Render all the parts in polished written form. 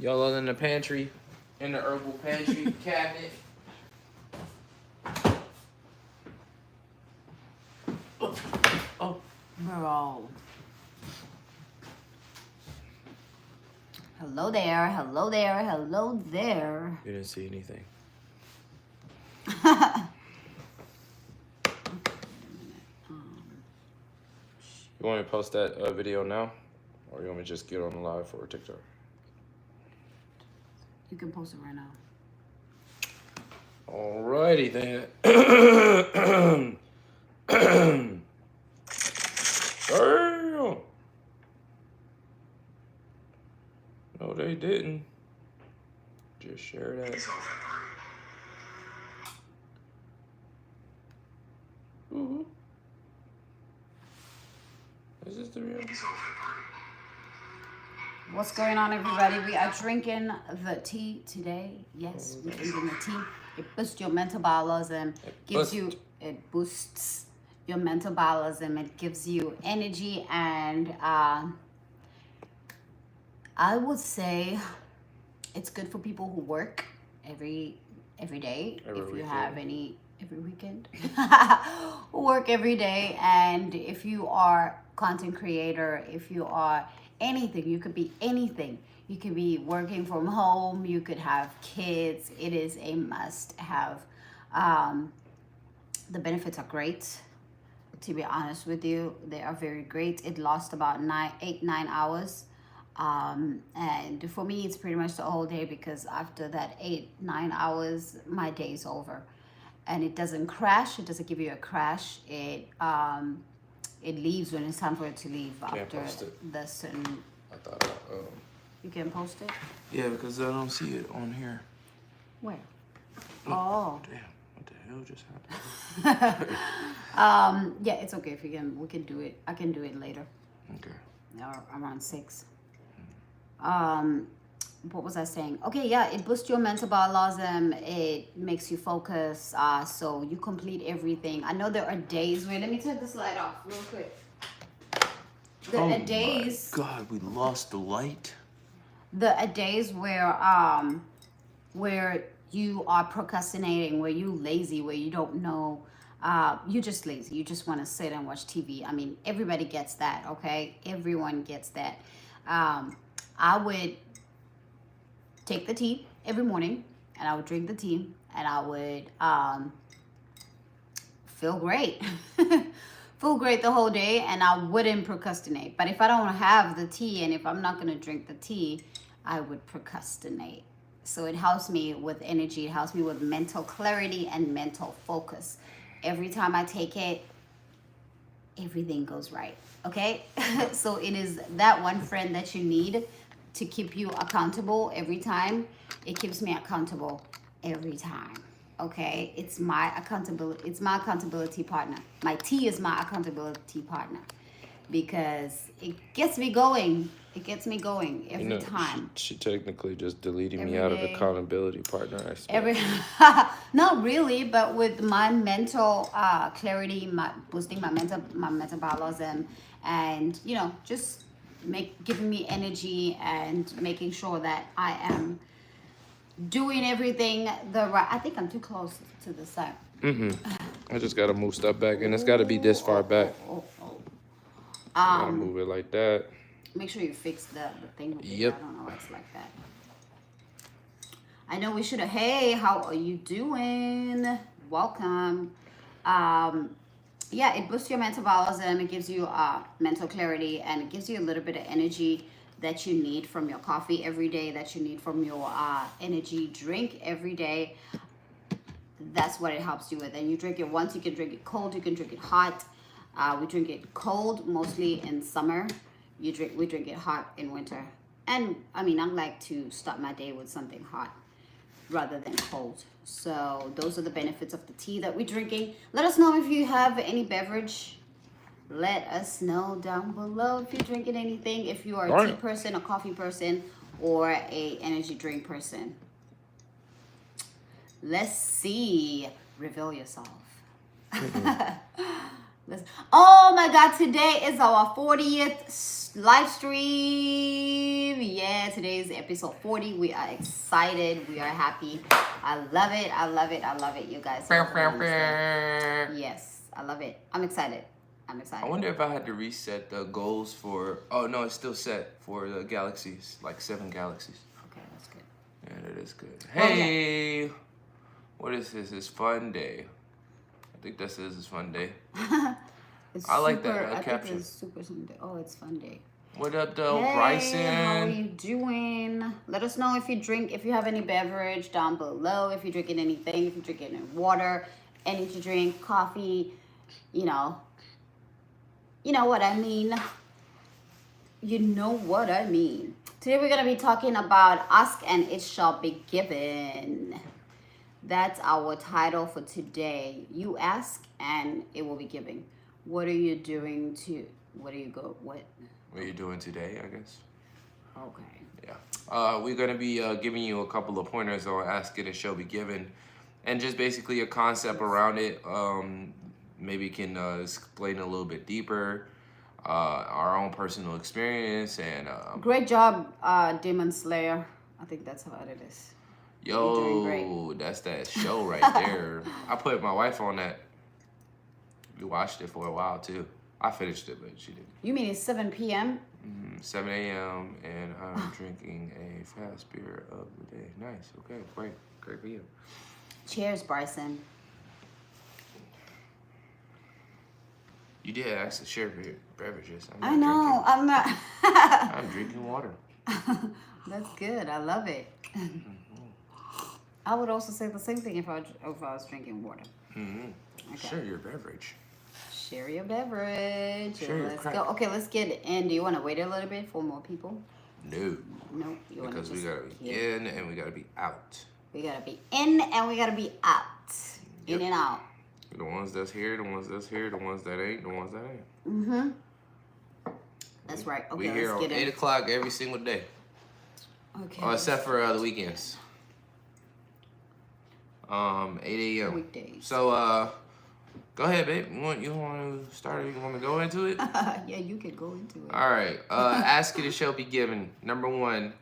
Y'all in the pantry, in the herbal pantry cabinet. Oh. Bro. Hello there, hello there, hello there. You didn't see anything. You want me to post that video now? Or you want me to just get on the live for TikTok? You can post it right now. Alrighty then. Damn. No, they didn't. Just share that. Ooh. Is this the real? What's going on, everybody? We are drinking the tea today. Yes, we're drinking the tea. It boosts your mental biologism. It boosts your mental biologism. It gives you energy, and I would say it's good for people who work every day. Every weekend, work every day. And if you are content creator, if you are anything, you could be anything. You could be working from home, you could have kids. It is a must have. The benefits are great, to be honest with you. They are very great. It lasts about 8-9 hours. And for me, it's pretty much the whole day, because after that 8-9 hours, my day's over. And it doesn't crash. It doesn't give you a crash. It leaves when it's time for it to leave. After the certain. I thought. You can post it. Yeah, because I don't see it on here. Where? Oh. Damn! What the hell just happened? Yeah, it's okay if you can. We can do it. I can do it later. Okay. Or around 6. What was I saying? Okay, yeah, it boosts your mental biologism. It makes you focus. So you complete everything. I know there are days where, let me take this light off real quick. There are days. My God, we lost the light. There are days where you are procrastinating, where you lazy, where you don't know. You're just lazy. You just want to sit and watch TV. I mean, everybody gets that, okay? Everyone gets that. I would take the tea every morning, and I would drink the tea, and I would feel great. Feel great the whole day, and I wouldn't procrastinate. But if I don't have the tea, and if I'm not going to drink the tea, I would procrastinate. So it helps me with energy. It helps me with mental clarity and mental focus. Every time I take it, everything goes right. Okay? So it is that one friend that you need to keep you accountable every time. It keeps me accountable every time. Okay? It's my accountability partner. My tea is my accountability partner, because it gets me going. It gets me going every time. She technically just deleted me out of accountability partner. Not really, but with my mental clarity, boosting my metabolism, and just giving me energy and making sure that I am doing everything the right. I think I'm too close to the side. I just gotta move stuff back, and it's gotta be this far back. Gotta move it like that. Make sure you fix the thing with Yep. it. I don't know why it's like that. I know we should have. Hey, how are you doing? Welcome. Yeah, it boosts your metabolism. It gives you mental clarity, and it gives you a little bit of energy that you need from your coffee every day, that you need from your energy drink every day. That's what it helps you with. And you drink it once. You can drink it cold. You can drink it hot. We drink it cold mostly in summer. We drink it hot in winter. And I mean, I like to start my day with something hot rather than cold. So those are the benefits of the tea that we're drinking. Let us know if you have any beverage. Let us know down below if you're drinking anything. If you are a tea person, a coffee person, or a energy drink person. Let's see. Reveal yourself. Oh my God, today is our 40th live stream. Yeah. it. Today's episode 40. We are excited. We are happy. I love it. I love it. I love it, you guys. Yes, I love it. I'm excited. I wonder if I had to reset the goals for. Oh no, it's still set for the galaxies, like 7 galaxies. Okay, that's good. Yeah, that is good. Hey, what is this? It's fun day. I think that says it's fun day. I like that caption. Think it's super Sunday. Oh, it's fun day. What up, though, hey, Bryson? How are you doing? Let us know if you have any beverage down below. If you're drinking anything, if you're drinking water, energy drink, coffee, you know what I mean. You know what I mean. Today we're gonna be talking about ask and it shall be given. That's our title for today. You ask and it will be given. What are you doing What are you doing today, I guess? Okay. Yeah. We're going to be giving you a couple of pointers on ask it, it shall be given. And just basically a concept around it. Maybe can explain a little bit deeper. Our own personal experience. And great job, Demon Slayer. I think that's how it is. Yo, that's that show right there. I put my wife on that. We watched it for a while too. I finished it, but she didn't. You mean it's 7 p.m.? 7 a.m. and I'm drinking a fast beer of the day. Nice. Okay, great for you. Cheers, Bryson. You did ask to share beverages. I'm not. I'm drinking water. That's good. I love it. I would also say the same thing if I was drinking water. Okay. Share your beverage. Share your beverage. Let's go. Okay, let's get in. Do you want to wait a little bit for more people? No. No. Because we gotta be in and we gotta be out. We gotta be in and we gotta be out. Yep. In and out. The ones that's here, the ones that's here, the ones that ain't, the ones that ain't. That's right. Okay, we here on 8 o'clock every single day. Okay. Except for the weekends. 8 a.m. Weekdays. So go ahead, babe. You want to start? You want to go into it? Yeah, you can go into it. All right. Ask it, it shall be given. Number 1,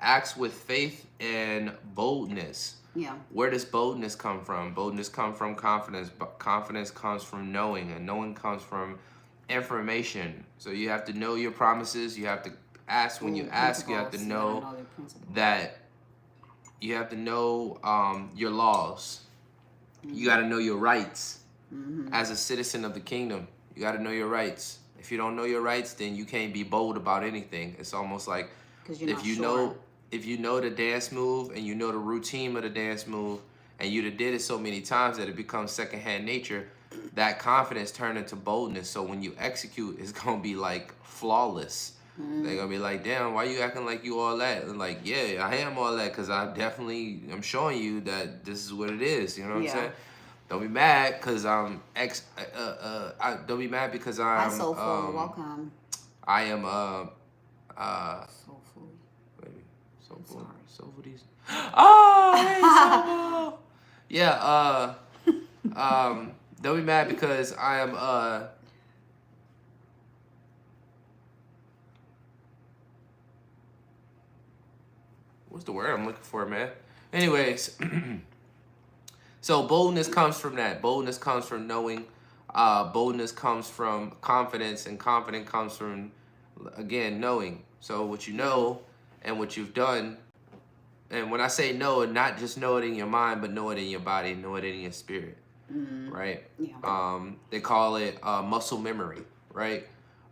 ask with faith and boldness. Yeah. Where does boldness come from? Boldness comes from confidence. Confidence comes from knowing, and knowing comes from information. So you have to know your promises. You have to ask. When you ask, you have to know that. You have to know your laws. You got to know your rights. As a citizen of the kingdom, you got to know your rights. If you don't know your rights, then you can't be bold about anything. It's almost like if you know the dance move and you know the routine of the dance move and you did it so many times that it becomes secondhand nature, that confidence turns into boldness. So when you execute, it's going to be like flawless. They're going to be like, damn, why you acting like you all that? And like, yeah, I am all that because I'm showing you that this is what it is. You know what I'm saying? Don't be mad because don't be mad because I'm. Hi, Soulful. Welcome. I am Soulful. Baby, Soulful these. Oh, hey, Soulful. Yeah. Don't be mad because I am What's the word I'm looking for, man? Anyways. So boldness comes from that. Boldness comes from knowing. Boldness comes from confidence, and confidence comes from, again, knowing. So what you know and what you've done, and when I say know, not just know it in your mind, but know it in your body, know it in your spirit, right? Yeah. They call it muscle memory, right?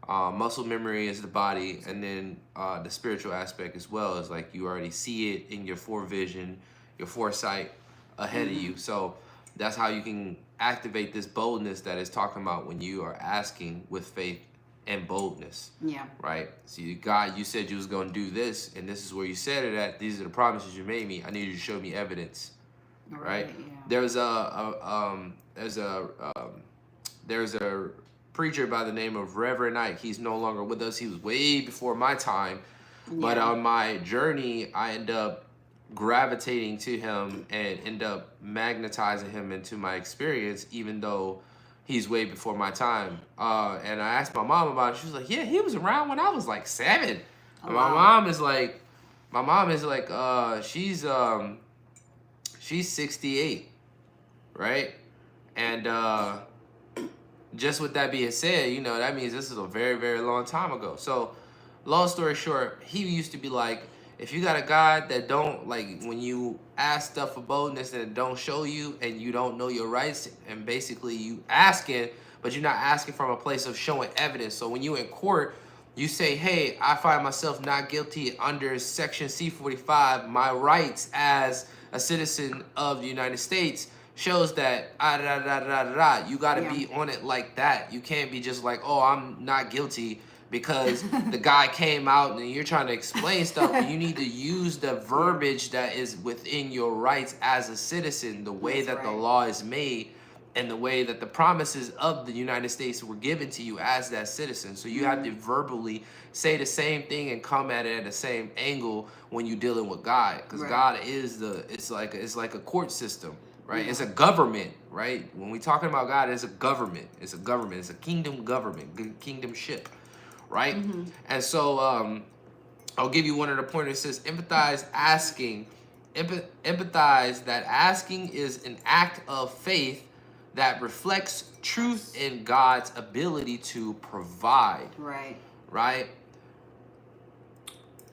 Muscle memory is the body, and then the spiritual aspect as well is like you already see it in your forevision, your foresight ahead of you. So that's how you can activate this boldness that is talking about when you are asking with faith and boldness. Yeah. Right? So God, you said you was going to do this, and this is where you said it at. These are the promises you made me. I need you to show me evidence. Right? Yeah. There's a preacher by the name of Reverend Ike. He's no longer with us. He was way before my time. Yeah. But on my journey, I end up gravitating to him and end up magnetizing him into my experience, even though he's way before my time. And I asked my mom about it. She was like, yeah, he was around when I was like 7. And my mom is like, My mom is like, she's 68, right? And just with that being said, you know, that means this is a very, very long time ago. So, long story short, he used to be like, if you got a God that don't, like, when you ask stuff for boldness and it don't show you and you don't know your rights, and basically you asking, but you're not asking from a place of showing evidence. So when you in court, you say, hey, I find myself not guilty under Section C-45. My rights as a citizen of the United States shows that you got to Yeah. be on it like that. You can't be just like, oh, I'm not guilty because the guy came out and you're trying to explain stuff. You need to use the verbiage that is within your rights as a citizen, the way That's that the right. law is made and the way that the promises of the United States were given to you as that citizen. So you have to verbally say the same thing and come at it at the same angle when you're dealing with God, because Right. God is it's like a court system, right? Yeah. It's a government, right? When we talking about God, it's a government. It's a government. It's a kingdom government, kingdomship, right? And so I'll give you one of the pointers. It says empathize asking, empathize that asking is an act of faith that reflects truth in God's ability to provide, Right. right?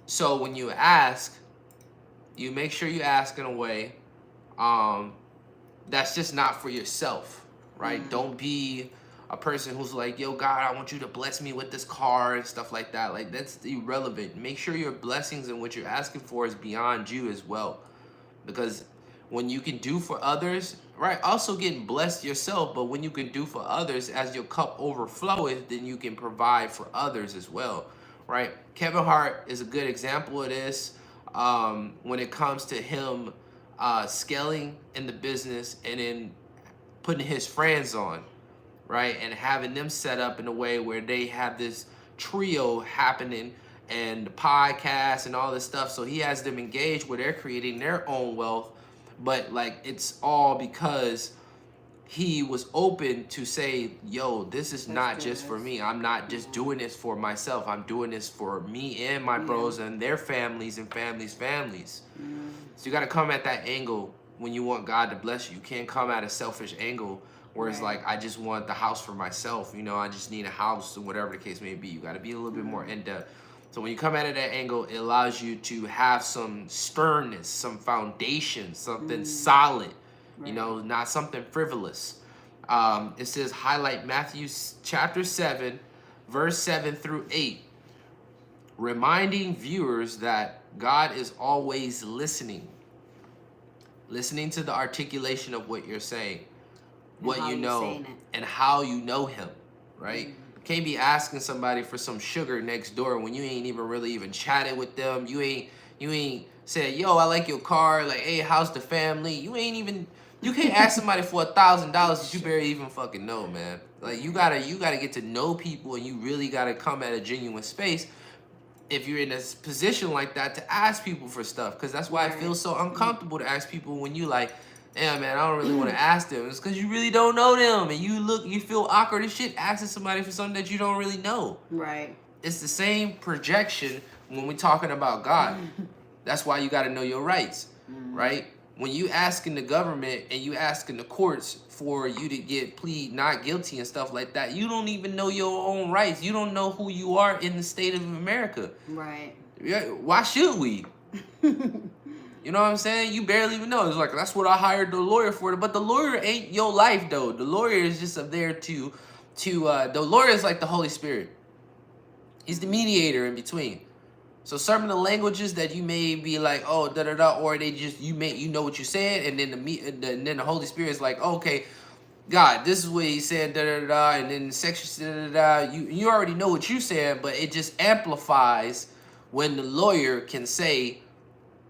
So when you ask, you make sure you ask in a way that's just not for yourself, right? Don't be a person who's like, yo, God, I want you to bless me with this car and stuff like that. Like, that's irrelevant. Make sure your blessings and what you're asking for is beyond you as well. Because when you can do for others, right, also getting blessed yourself, but when you can do for others, as your cup overfloweth, then you can provide for others as well, right? Kevin Hart is a good example of this when it comes to him scaling in the business and then putting his friends on, right? And having them set up in a way where they have this trio happening and the podcast and all this stuff. So he has them engaged where they're creating their own wealth, but like it's all because he was open to say, yo, this is not just for me. I'm not just doing this for myself. I'm doing this for me and my bros and their families and families. So you got to come at that angle when you want God to bless you. You can't come at a selfish angle where it's like, I just want the house for myself. You know, I just need a house or whatever the case may be. You got to be a little bit more in depth. So when you come at it at that angle, it allows you to have some sternness, some foundation, something solid, you know, not something frivolous. It says highlight Matthew chapter 7, verse 7 through 8, reminding viewers that God is always listening to the articulation of what you're saying, what you know, and how you know him, right? Can't be asking somebody for some sugar next door when you ain't even really even chatted with them. You ain't said, yo, I like your car. Like, hey, how's the family? You can't ask somebody for $1,000 that you barely even fucking know, man. Like, you gotta get to know people, and you really gotta come at a genuine space if you're in a position like that to ask people for stuff. Because that's why it feels so uncomfortable to ask people when you like, damn, man, I don't really want to ask them. It's because you really don't know them, and you feel awkward as shit asking somebody for something that you don't really know. Right. It's the same projection when we're talking about God. That's why you got to know your rights, right? When you asking the government and you asking the courts for you to plead not guilty and stuff like that, you don't even know your own rights. You don't know who you are in the state of America. Right. Yeah, why should we? You know what I'm saying? You barely even know. It's like, that's what I hired the lawyer for. But the lawyer ain't your life, though. The lawyer is just up there the lawyer is like the Holy Spirit. He's the mediator in between. So some of the languages that you may be like, oh, da da da, or they just you know what you're saying, and then the Holy Spirit is like, oh, okay, God, this is what he said, da da da, and then the section da da da. You already know what you said, but it just amplifies when the lawyer can say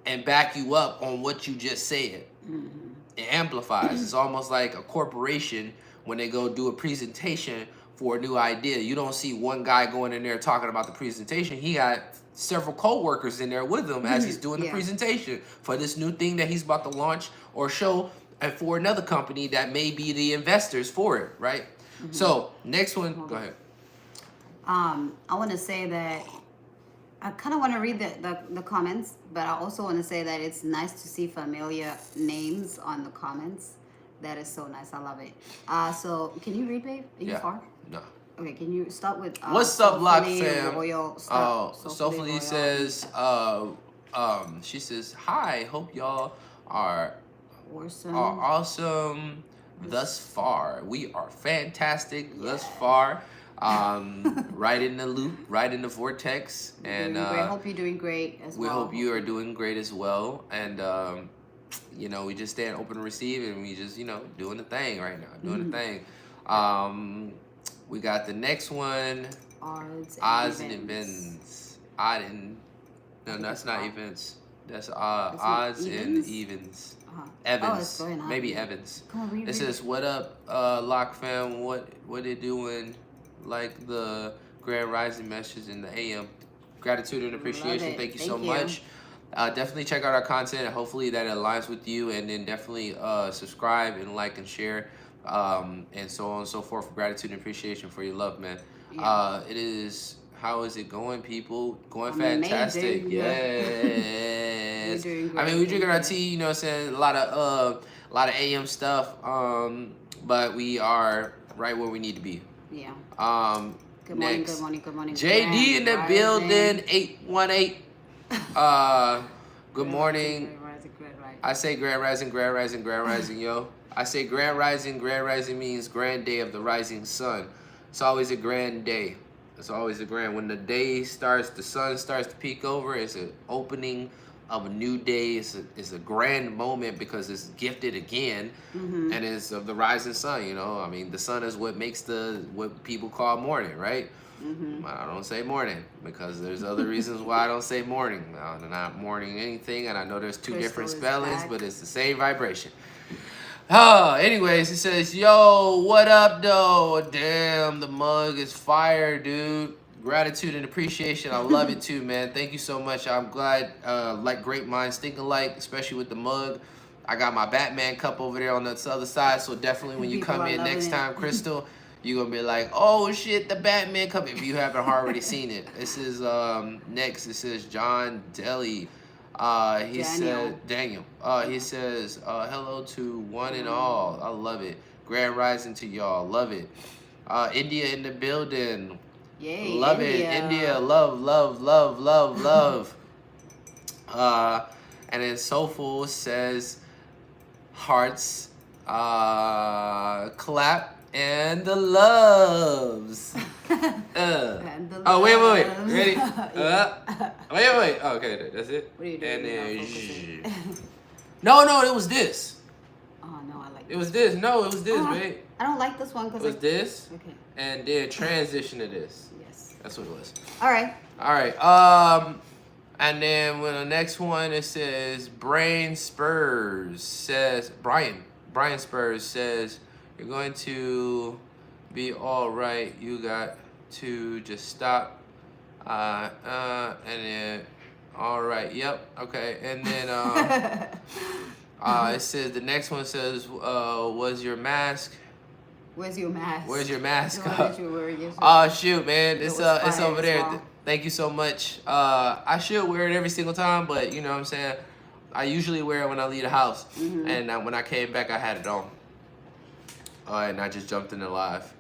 and back you up on what you just said. It amplifies. It's almost like a corporation when they go do a presentation for a new idea. You don't see one guy going in there talking about the presentation. He got several co-workers in there with him as he's doing the presentation for this new thing that he's about to launch or show, and for another company that may be the investors for it, right? So next one, go ahead. I want to say that I kind of want to read the comments, but I also want to say that it's nice to see familiar names on the comments. That is so nice. I love it. So can you read, babe? Are you far? No. Okay, can you start with What's up, Lock Soulfully fam? Royal? Soulfully says, she says, hi, hope y'all are awesome thus far. We are fantastic thus far. Right in the loop, right in the vortex, and hope you're doing great as well. We hope you are doing great as well, and you know, we just stand open to receive, and we just, you know, doing the thing right now, doing the thing. We got the next one, odds and events. No, that's not events. That's odds and evens. Evans, maybe Evans. It says, "What up, Lock fam? What they doing? Like the Grand Rising message in the AM. Gratitude and appreciation. Thank you so much. Definitely check out our content, and hopefully that aligns with you. And then definitely subscribe and like and share, and so on and so forth. Gratitude and appreciation for your love, man. It is. How is it going, people? Going fantastic. Yes. I mean, we're drinking our tea. You know what I'm saying? A lot of AM stuff. But we are right where we need to be. Yeah. Good morning, good morning, good morning. JD in the building, 818. Good morning. I say Grand Rising, yo. I say Grand Rising means grand day of the rising sun. It's always a grand day. It's always a grand. When the day starts, the sun starts to peek over, it's an opening of a new day. It's a grand moment because it's gifted again, and it's of the rising sun. You know, I mean, the sun is what makes what people call morning, right? I don't say morning because there's other reasons why I don't say morning. I'm not morning anything, and I know there's two different spellings, but it's the same vibration. Anyways, it says, yo, what up, though? Damn, the mug is fire, dude. Gratitude and appreciation. I love it too, man. Thank you so much. I'm glad, like great minds think alike, especially with the mug. I got my Batman cup over there on the other side, so definitely when you come in next time, Crystal, you're going to be like, oh, shit, the Batman cup, if you haven't already seen it. This is, next, it says John Deli. He said, Daniel. He says, hello to one and all. I love it. Grand Rising to y'all. Love it. India in the building. Yay, love India. it. India. Love, love, love, love, love. And then Soulful says, hearts, clap, and the loves. Oh, wait. Ready? Wait. Oh, okay, that's it. What are you doing? And then, no, it was this. Oh, no, I like it. Was this. No, it was this, babe. I don't like this one because it was this. Okay. And then transition to this. Yes. That's what it was. All right. And then when the next one, it says Brian Spurs says, you're going to be all right. You got to just stop. And then, all right. Yep. Okay. And then, it says, the next one says, was your mask? Where's your mask? Where's your mask? Oh, shoot, man. It's over there. Well. Thank you so much. I should wear it every single time, but you know what I'm saying? I usually wear it when I leave the house. And when I came back, I had it on. And I just jumped in the live.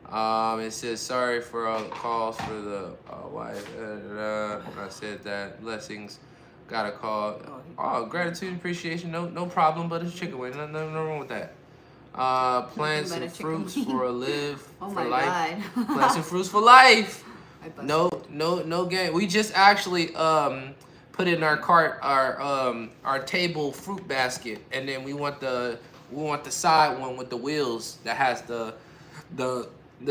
It says, sorry for all the calls for the wife. I said that. Blessings. Got a call. Oh, gratitude, appreciation. No problem, but it's chicken wing. No wrong with that. Plants and fruits for a live for life. Plants and fruits for life. No game. We just actually put in our cart our table fruit basket, and then we want the side one with the wheels that has the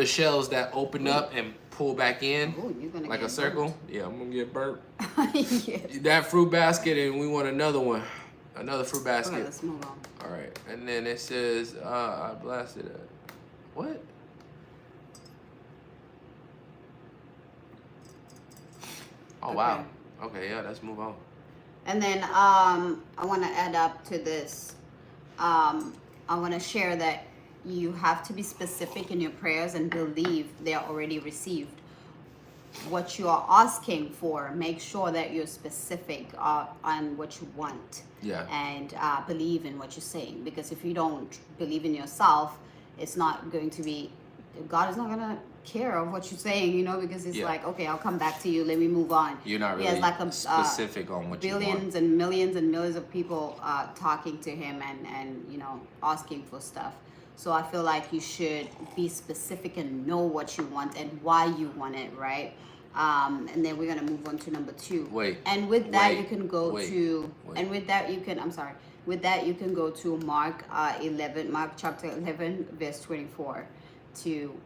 shells that open up and pull back in. Ooh, you're gonna like get a circle. Burnt. Yeah, I'm gonna get burnt. Yes. That fruit basket, and we want another one. Another fruit basket. Okay, let's move on. All right, and then it says, I blasted it. What? Oh, okay. Wow. Okay, yeah, let's move on. And then I want to add up to this. I want to share that you have to be specific in your prayers and believe they are already received. what you are asking for, make sure that you're specific on what you want. Yeah. And believe in what you're saying. Because if you don't believe in yourself, it's not going to be, God is not going to care of what you're saying, you know, because it's like, okay, I'll come back to you, let me move on. You're not really like specific on what you want. Billions and millions of people talking to him and, you know, asking for stuff. So I feel like you should be specific and know what you want and why you want it, right? And then we're gonna move on to number 2. And with that, you can go to. And with that, you can. I'm sorry. With that, you can go to Mark chapter 11, verse 24, to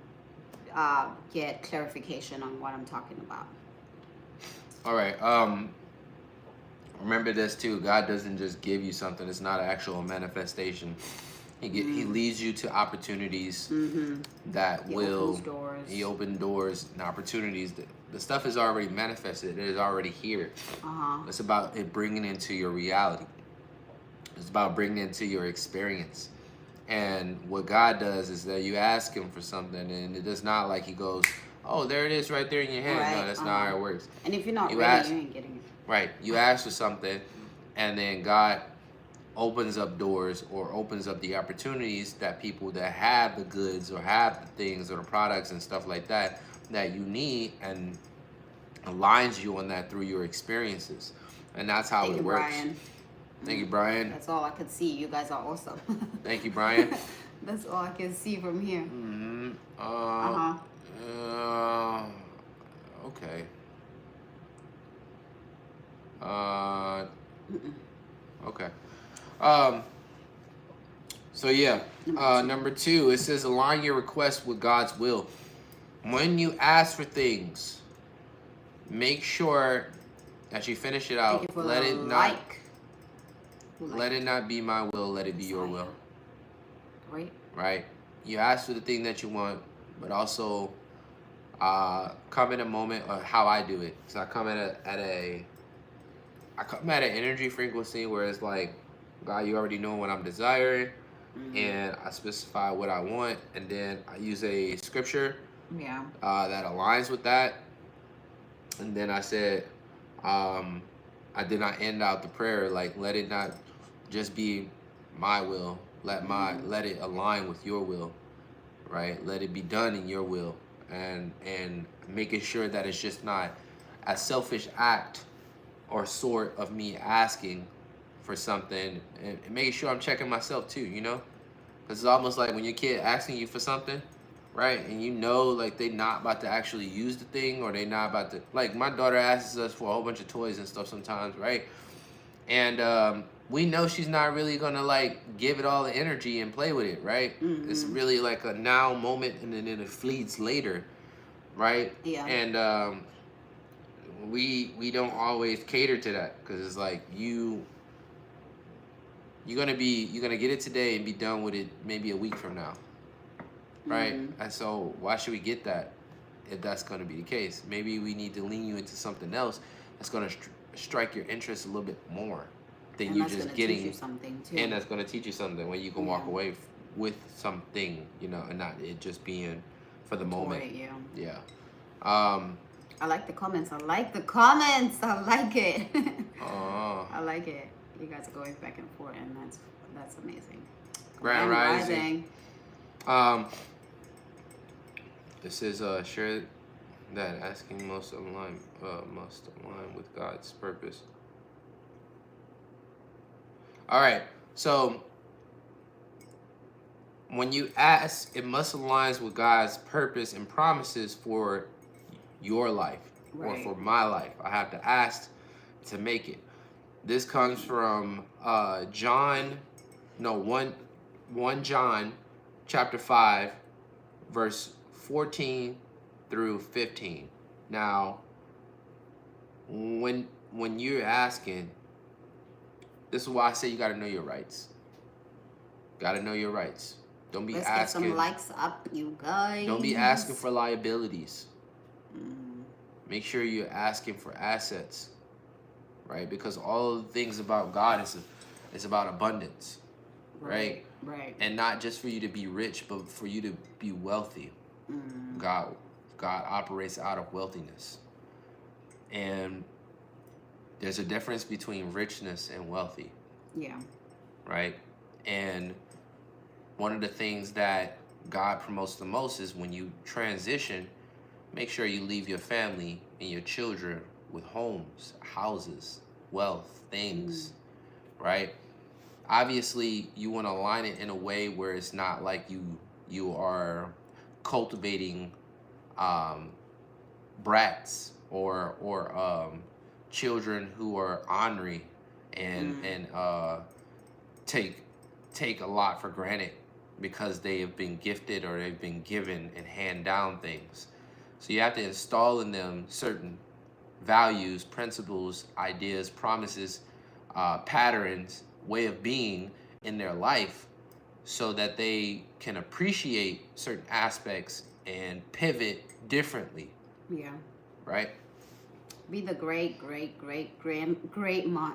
get clarification on what I'm talking about. All right. Remember this too. God doesn't just give you something. It's not an actual manifestation. He leads you to opportunities that He opens doors and opportunities. The stuff is already manifested. It is already here. It's about it bringing into your reality. It's about bringing into your experience. And what God does is that you ask Him for something, and it does not like He goes, "Oh, there it is, right there in your hand." Right. No, that's not how it works. And if you're not ready, you ain't getting it. Right. You ask for something, and then God opens up doors or opens up the opportunities that people that have the goods or have the things or the products and stuff like that that you need, and aligns you on that through your experiences. And that's how it works. Brian. Thank you, Brian. That's all I could see. You guys are awesome. Thank you, Brian. That's all I can see from here. Okay. Okay. So yeah, number 2, it says align your request with God's will. When you ask for things, make sure that you finish it out. Let it not be my will, let it be your will. Right? You ask for the thing that you want, but also come in a moment of how I do it. So I come at an energy frequency where it's like, God, you already know what I'm desiring, and I specify what I want, and then I use a scripture that aligns with that. And then I said, I did not end out the prayer like, let it not just be my will, let it align with your will, right? Let it be done in your will, and making sure that it's just not a selfish act or sort of me asking for something, and making sure I'm checking myself too, you know? Because it's almost like when your kid asking you for something, right? And you know, like, they not about to actually use the thing, or they not about to, like, my daughter asks us for a whole bunch of toys and stuff sometimes, right? And we know she's not really gonna, like, give it all the energy and play with it, right? It's really like a now moment, and then it fleets later, right? Yeah. And we don't always cater to that, because it's like you're gonna get it today and be done with it maybe a week from now, right? And so why should we get that if that's gonna be the case? Maybe we need to lean you into something else that's gonna strike your interest a little bit more than you just getting, teach you something too. And that's gonna teach you something when you can walk away with something, you know, and not it just being for the moment. Yeah. I like the comments. I like the comments. I like it. I like it. You guys are going back and forth, and that's amazing. Grand Rising. This is share that asking must align with God's purpose. All right. So when you ask, it must align with God's purpose and promises for your life, or for my life. I have to ask to make it. This comes from 1 John chapter 5, verse 14 through 15. Now, when you're asking, this is why I say you got to know your rights. Got to know your rights. Don't be asking. Let's get some likes up, you guys. Don't be asking for liabilities. Make sure you're asking for assets, right? Because all of the things about God is about abundance, right? Right. And not just for you to be rich, but for you to be wealthy. God God operates out of wealthiness. And there's a difference between richness and wealthy. Yeah. Right? And one of the things that God promotes the most is when you transition, make sure you leave your family and your children with homes, houses, wealth, things, right? Obviously, you want to align it in a way where it's not like you are cultivating brats or children who are ornery and take a lot for granted because they have been gifted or they've been given and hand down things. So you have to install in them certain values, principles, ideas, promises, patterns, way of being in their life so that they can appreciate certain aspects and pivot differently. Yeah. Right? Be the great grandma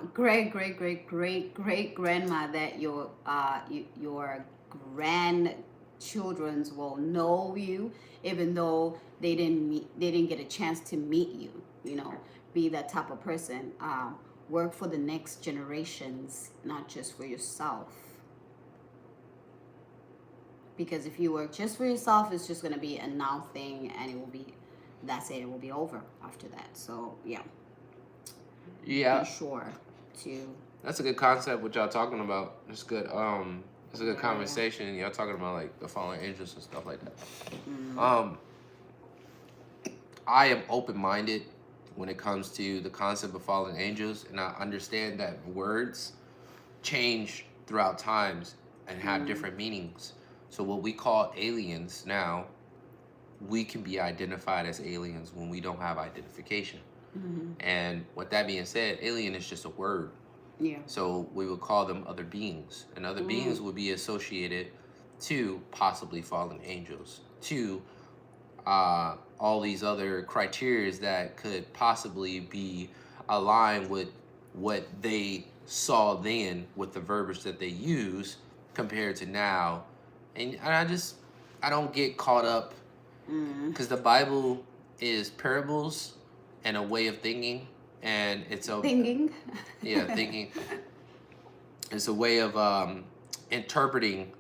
that your grandchildrens will know you, even though they didn't get a chance to meet you. You know, be that type of person. Work for the next generations, not just for yourself. Because if you work just for yourself, it's just gonna be a now thing, and that's it. It will be over after that. So yeah. Yeah. Be sure to. That's a good concept. What y'all talking about? It's good. It's a good conversation. Y'all talking about like the fallen angels and stuff like that. I am open-minded when it comes to the concept of fallen angels, and I understand that words change throughout times and have different meanings. So what we call aliens now, we can be identified as aliens when we don't have identification. And with that being said, alien is just a word. Yeah. So we would call them other beings, and other beings would be associated to possibly fallen angels, to all these other criteria that could possibly be aligned with what they saw then with the verbiage that they use compared to now. And I don't get caught up because the Bible is parables and a way of thinking, and it's a thinking. Yeah, thinking. It's a way of interpreting,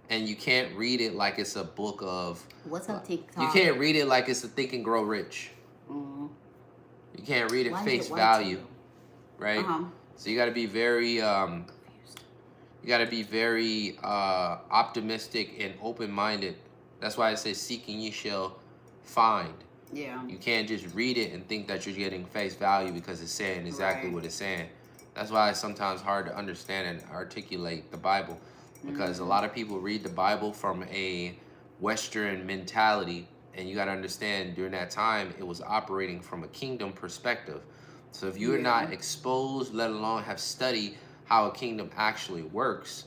and you can't read it like it's a book of. What's up, TikTok? You can't read it like it's a Think and Grow Rich. You can't read it face value, right? So you got to be very optimistic and open-minded. That's why I say, seek and you shall find. Yeah. You can't just read it and think that you're getting face value because it's saying exactly what it's saying. That's why it's sometimes hard to understand and articulate the Bible, because a lot of people read the Bible from a Western mentality, and you got to understand during that time it was operating from a kingdom perspective. So if you're not exposed, let alone have studied how a kingdom actually works,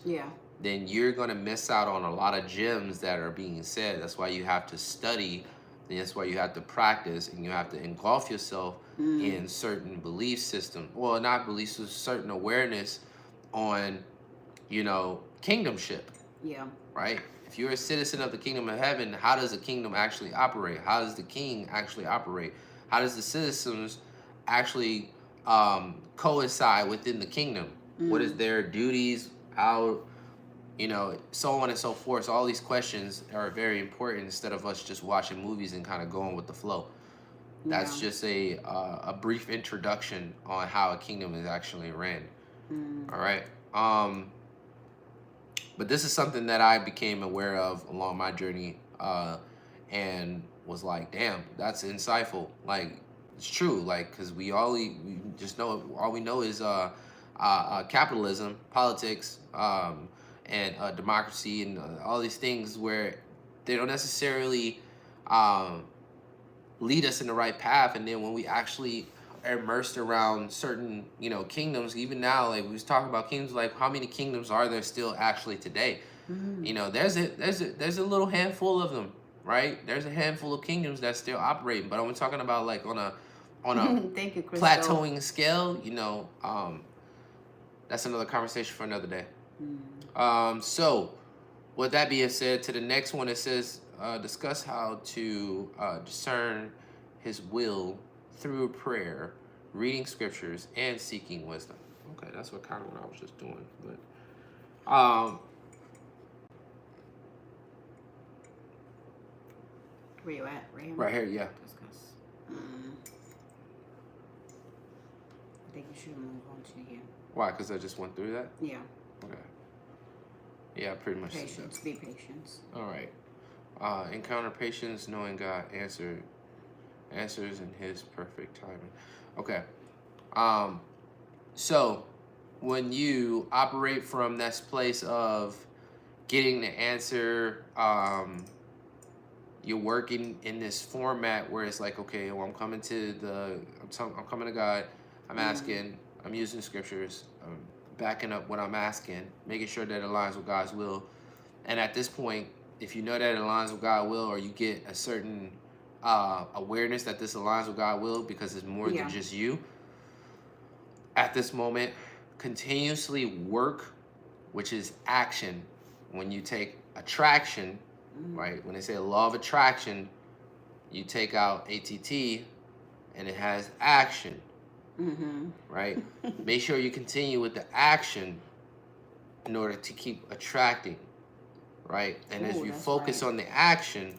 then you're going to miss out on a lot of gems that are being said. That's why you have to study. And that's why you have to practice, and you have to engulf yourself in certain belief system. Well, not beliefs, certain awareness on, kingdomship. Yeah. Right? If you're a citizen of the kingdom of heaven, how does the kingdom actually operate? How does the king actually operate? How does the citizens actually coincide within the kingdom? What is their duties? How, so on and so forth. So all these questions are very important instead of us just watching movies and kind of going with the flow. That's just a brief introduction on how a kingdom is actually ran. All right. But this is something that I became aware of along my journey and was like, damn, that's insightful. Like, it's true. Like, because we just know, all we know is capitalism, politics, and democracy, and all these things where they don't necessarily lead us in the right path. And then when we actually are immersed around certain, kingdoms, even now, like we was talking about kingdoms, like how many kingdoms are there still actually today? There's a little handful of them, right? There's a handful of kingdoms that's still operating, but I'm talking about like on a Thank you, plateauing scale, that's another conversation for another day. So with that being said, to the next one, it says discuss how to discern His will through prayer, reading scriptures, and seeking wisdom. Okay, that's what kind of what I was just doing. But Where you at? Right here? right here, yeah. Discuss. I think you should move on to here. Why? Because I just went through that? Yeah. Okay. Yeah, pretty much. Patience. Be patient. All right. Encounter patience, knowing God answers in His perfect timing. Okay. So when you operate from this place of getting the answer, you're working in this format where it's like, okay, well, I'm coming to God, I'm asking, I'm using scriptures, I'm backing up what I'm asking, making sure that it aligns with God's will. And at this point, if you know that it aligns with God's will, or you get a certain awareness that this aligns with God's will because it's more than just you, at this moment, continuously work, which is action. When you take attraction, right? When they say law of attraction, you take out ATT and it has action, right? Make sure you continue with the action in order to keep attracting, right? And as you focus on the action,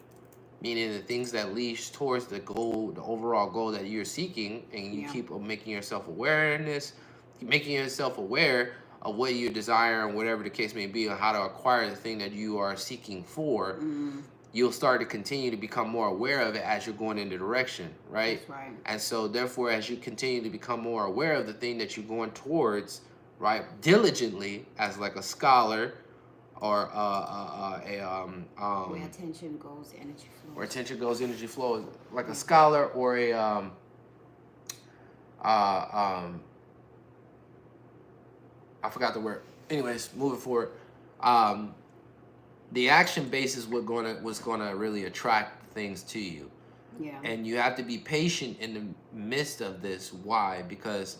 meaning the things that leads towards the goal, the overall goal that you're seeking, and you keep making yourself aware of what you desire and whatever the case may be, and how to acquire the thing that you are seeking for, you'll start to continue to become more aware of it as you're going in the direction, right? That's right. And so therefore, as you continue to become more aware of the thing that you're going towards, right, diligently as like a scholar, or where attention goes, energy flows. Where attention goes, energy flows, like a scholar, or a I forgot the word. Anyways, moving forward, the action base is what's gonna really attract things to you. Yeah. And you have to be patient in the midst of this. Why? Because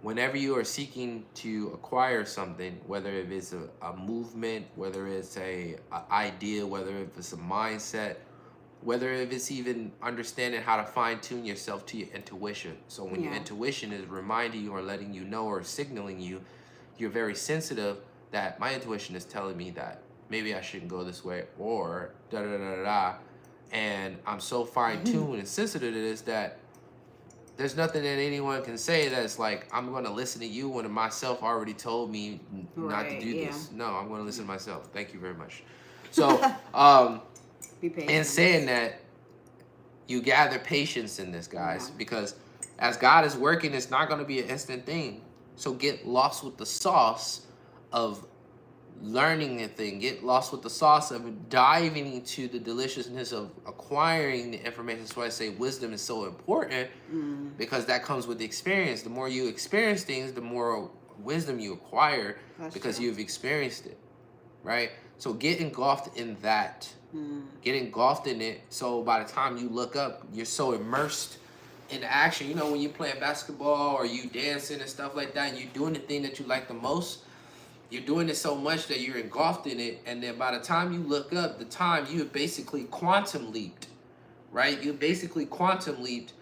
whenever you are seeking to acquire something, whether if it's a movement, whether it's a idea, whether if it's a mindset, whether if it's even understanding how to fine-tune yourself to your intuition. So when your intuition is reminding you or letting you know or signaling you, you're very sensitive that my intuition is telling me that maybe I shouldn't go this way, or da-da-da-da-da. And I'm so fine-tuned and sensitive to this that there's nothing that anyone can say that's like, I'm going to listen to you when myself already told me not to do this. No, I'm going to listen to myself. Thank you very much. So, in saying that, you gather patience in this, guys, because as God is working, it's not going to be an instant thing. So get lost with the sauce of learning the thing. Get lost with the sauce of diving into the deliciousness of acquiring the information. That's why I say wisdom is so important, because that comes with the experience. The more you experience things, the more wisdom you acquire. That's because true. You've experienced it, right? So get engulfed in that. Get engulfed in it, so by the time you look up, you're so immersed in the action. You know, when you're playing basketball or you dancing and stuff like that, and you're doing the thing that you like the most, you're doing it so much that you're engulfed in it, and then by the time you look up, the time you have basically quantum leaped, right? You basically quantum leaped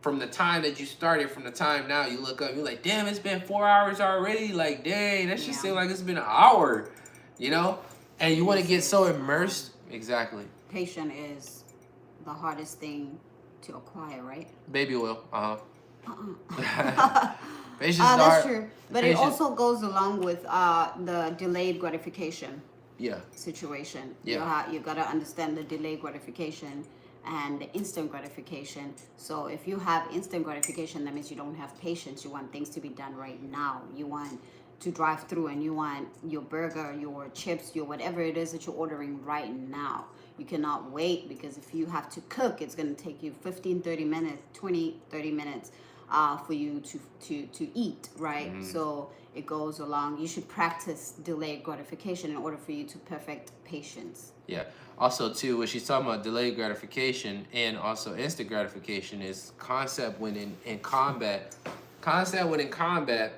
from the time that you started, from the time now you look up, you're like, damn, it's been 4 hours already. Like, dang, that shit seems like it's been an hour, you know? And you want to get so immersed. Exactly. Patience is the hardest thing to acquire, right? Baby oil. Patience. That's true. But it also goes along with the delayed gratification. Situation. You gotta understand the delayed gratification and the instant gratification. So if you have instant gratification, that means you don't have patience. You want things to be done right now. You want to drive through and you want your burger, your chips, your whatever it is that you're ordering right now. You cannot wait, because if you have to cook, it's going to take you 15, 30 minutes, 20, 30 minutes for you to eat, right? So it goes along. You should practice delayed gratification in order for you to perfect patience. Yeah. Also, too, when she's talking about delayed gratification and also instant gratification, is concept when in combat. Concept when in combat,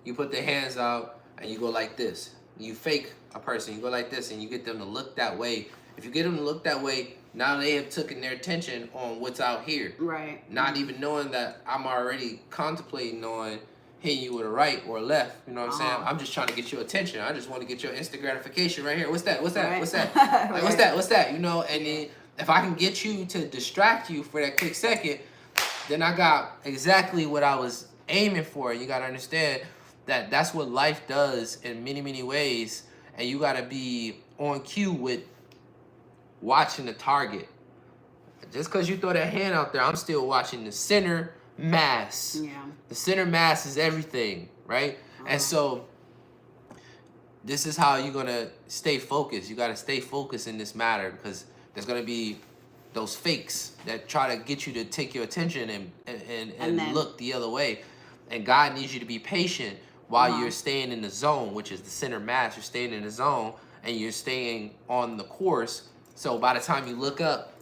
you put the hands out and you go like this. you fake a person. You go like this, and you get them to look that way. If you get them to look that way, now they have taken their attention on what's out here. Right. Not even knowing that I'm already contemplating on hitting you with a right or a left. You know what I'm saying? I'm just trying to get your attention. I just want to get your instant gratification right here. What's that? What's that? Right. What's that? Right. Like, what's that? What's that? You know, and then if I can get you to distract you for that quick second, then I got exactly what I was aiming for. You got to understand that that's what life does in many, many ways. And you got to be on cue with watching the target. Just because you throw that hand out there, I'm still watching the center mass. Yeah. The center mass is everything, right? And so this is how you're going to stay focused. You got to stay focused in this matter, because there's going to be those fakes that try to get you to take your attention and then look the other way. And God needs you to be patient while you're staying in the zone, which is the center mass. You're staying in the zone and you're staying on the course. So by the time you look up,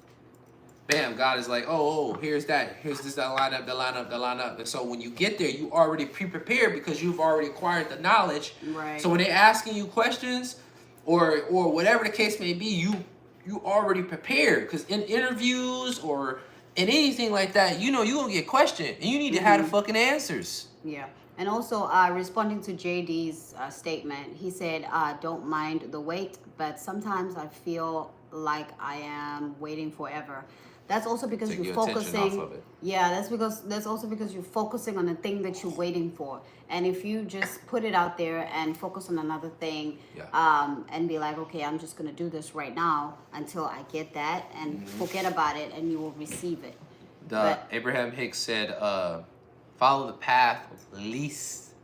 bam, God is like, oh, here's that. Here's this, that lineup. And so when you get there, you already pre-prepared because you've already acquired the knowledge. Right. So when they're asking you questions or whatever the case may be, you already prepared. Because in interviews or in anything like that, you know you're going to get questioned. And you need to have the fucking answers. Yeah. And also, responding to JD's statement, he said, don't mind the wait, but sometimes I feel like I am waiting forever. That's also because Take you're your attention focusing. off of it. Yeah, that's also because you're focusing on the thing that you're waiting for. And if you just put it out there and focus on another thing, and be like, okay, I'm just gonna do this right now until I get that, and forget about it, and you will receive it. Abraham Hicks said, follow the path of least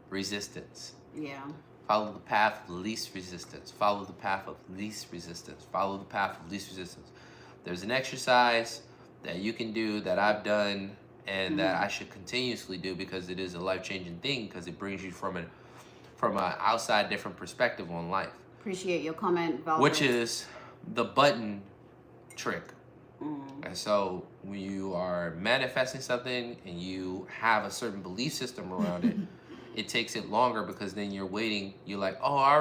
resistance. Yeah. Follow the path of least resistance. Follow the path of least resistance. Follow the path of least resistance. There's an exercise that you can do that I've done and that I should continuously do, because it is a life-changing thing, because it brings you from an outside different perspective on life. Appreciate your comment, Valerie. Which is the button trick. And so when you are manifesting something and you have a certain belief system around it, it takes it longer, because then you're waiting. You're like, oh, I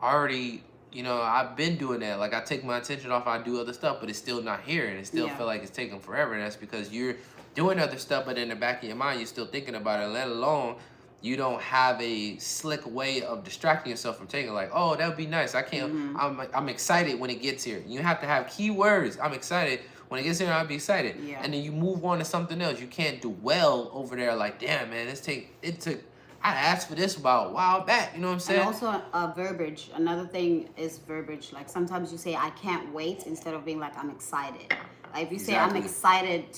already, you know, I've been doing that. Like, I take my attention off, I do other stuff, but it's still not here, and it still feel like it's taking forever. And that's because you're doing other stuff, but in the back of your mind, you're still thinking about it. Let alone, you don't have a slick way of distracting yourself from taking, like, oh, that would be nice. I can't. I'm excited when it gets here. You have to have key words. I'm excited. When it gets here, I'll be excited. Yeah. And then you move on to something else. You can't dwell over there like, damn, man, it took. I asked for this about a while back. You know what I'm saying? And also verbiage. Another thing is verbiage. Like, sometimes you say, I can't wait, instead of being like, I'm excited. Like, if you say, I'm excited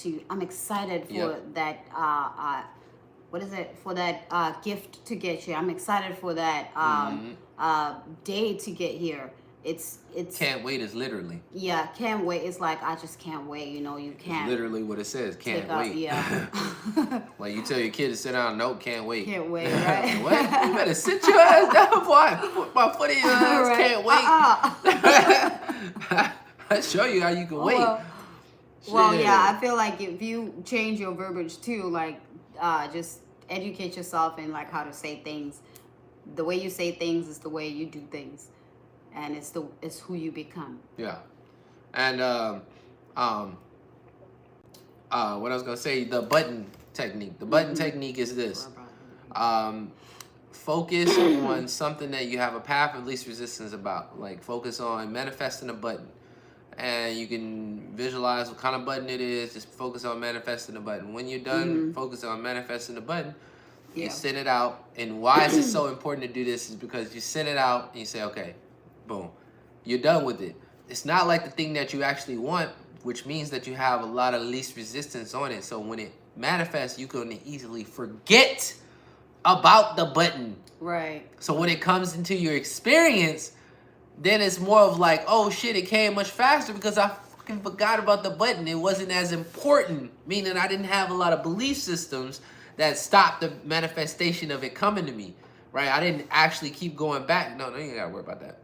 for that, what is it? For that gift to get here. I'm excited for that day to get here. It's can't wait is literally. Yeah, can't wait. It's like, I just can't wait. You know, you can't. It's literally what it says. Can't wait. Yeah. Like, you tell your kid to sit down. Nope, can't wait. Can't wait, right? What? You better sit your ass down, boy. Put my foot in your ass. Right. Can't wait. I'll show you how you can wait. Well, yeah, I feel like if you change your verbiage too, like, just educate yourself in like how to say things. The way you say things is the way you do things. And it's who you become. Yeah. And what I was gonna say, the button technique. The button technique is this. Focus on something that you have a path of least resistance about. Like, focus on manifesting a button. And you can visualize what kind of button it is. Just focus on manifesting the button. When you're done, focus on manifesting the button. You send it out. And why is it so important to do this is because you send it out and you say, okay, boom, you're done with it. It's not like the thing that you actually want, which means that you have a lot of least resistance on it. So when it manifests, you can easily forget about the button. Right. So when it comes into your experience, then it's more of like, oh shit, it came much faster because I fucking forgot about the button. It wasn't as important, meaning I didn't have a lot of belief systems that stopped the manifestation of it coming to me. Right? I didn't actually keep going back. No, you ain't gotta worry about that.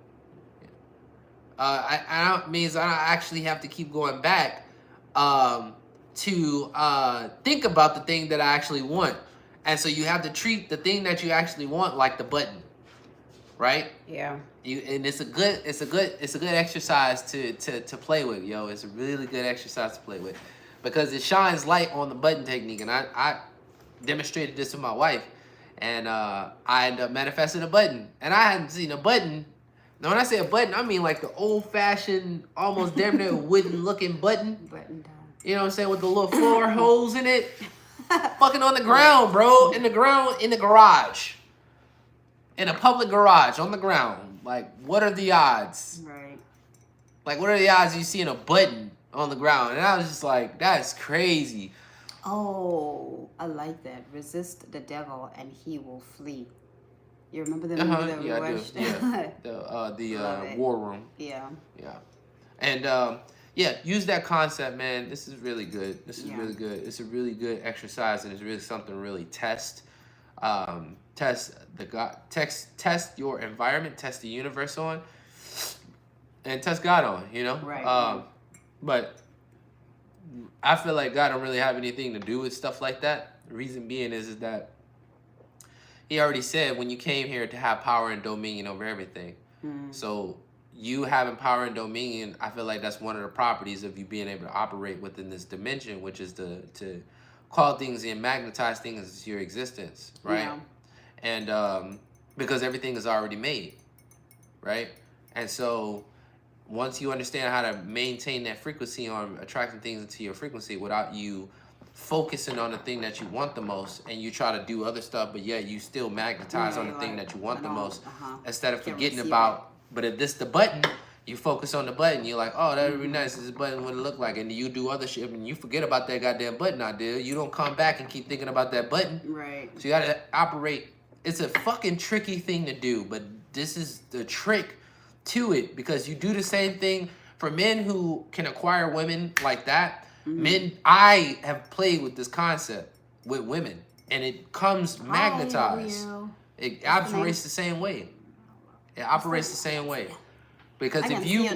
I don't actually have to keep going back to think about the thing that I actually want. And so you have to treat the thing that you actually want like the button, right? Yeah. And it's a good exercise to play with, yo. It's a really good exercise to play with because it shines light on the button technique, and I demonstrated this with my wife, and I ended up manifesting a button, and I hadn't seen a button. Now, when I say a button, I mean like the old-fashioned, almost damn near wooden-looking button. Button down. You know what I'm saying, with the little floor holes in it. Fucking on the ground, bro. In the garage. In a public garage, on the ground. Like, what are the odds? Right. Like, what are the odds you seeing a button on the ground? And I was just like, that's crazy. Oh, I like that. Resist the devil and he will flee. You remember the movie that we watched? Yeah. The War Room. Yeah. Yeah. And yeah, use that concept, man. This is really good. This is really good. It's a really good exercise, and it's really something to really test. Test your environment, test the universe on, and test God on. You know. Right. But I feel like God don't really have anything to do with stuff like that. The reason being is that He already said when you came here to have power and dominion over everything. So you having power and dominion, I feel like that's one of the properties of you being able to operate within this dimension, which is to call things and magnetize things into your existence, right? Yeah. And because everything is already made, right? And so once you understand how to maintain that frequency on attracting things into your frequency without you focusing on the thing that you want the most, and you try to do other stuff, but yet you still magnetize on the thing that you want the most, instead of forgetting about. But if this the button, you focus on the button. You're like, oh, that would be nice. This button would look like, and you do other shit, and you forget about that goddamn button idea. You don't come back and keep thinking about that button. Right. So you gotta operate. It's a fucking tricky thing to do, but this is the trick to it, because you do the same thing for men who can acquire women like that. Men, I have played with this concept with women, and it comes magnetized. It operates the same way. It operates the same way. Because if you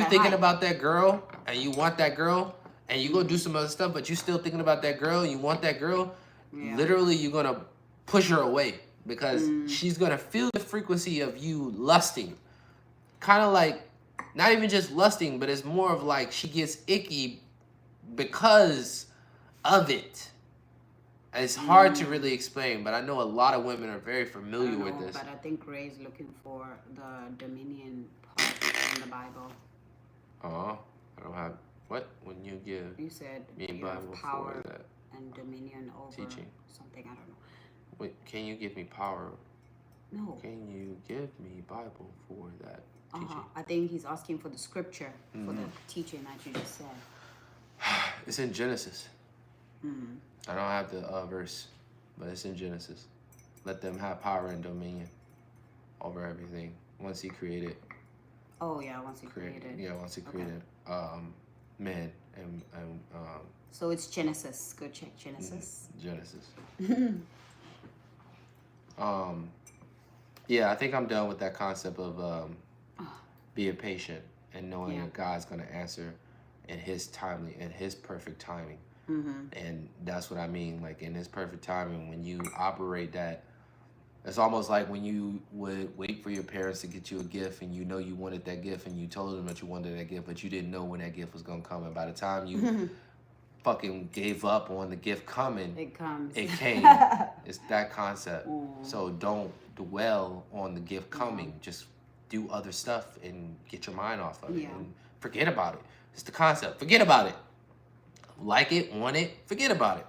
thinking about that girl and you want that girl and you go do some other stuff, but you still thinking about that girl and you want that girl, literally you're gonna push her away, because she's gonna feel the frequency of you lusting. Kind of like, not even just lusting, but it's more of like she gets icky because of it. It's hard to really explain, but I know a lot of women are very familiar with this. But I think Ray's looking for the dominion part in the Bible. Oh, I don't have what? When you give You said me you Bible have power for that and dominion over teaching. something, I don't know. Wait, can you give me power? No. Can you give me Bible for that teaching? I think he's asking for the scripture for the teaching that you just said. It's in Genesis. I don't have the verse, but it's in Genesis. Let them have power and dominion over everything once He created. Oh yeah, once He created. Yeah, once He created man and So it's Genesis. Go check Genesis. Genesis. Yeah, I think I'm done with that concept of being patient and knowing that God's gonna answer in His perfect timing. And that's what I mean, like in His perfect timing, when you operate that, it's almost like when you would wait for your parents to get you a gift, and you know you wanted that gift, and you told them that you wanted that gift, but you didn't know when that gift was gonna come, and by the time you fucking gave up on the gift coming, it came. It's that concept. So don't dwell on the gift coming. Just do other stuff and get your mind off of it and forget about it. It's the concept. Forget about it. Like it, want it, forget about it.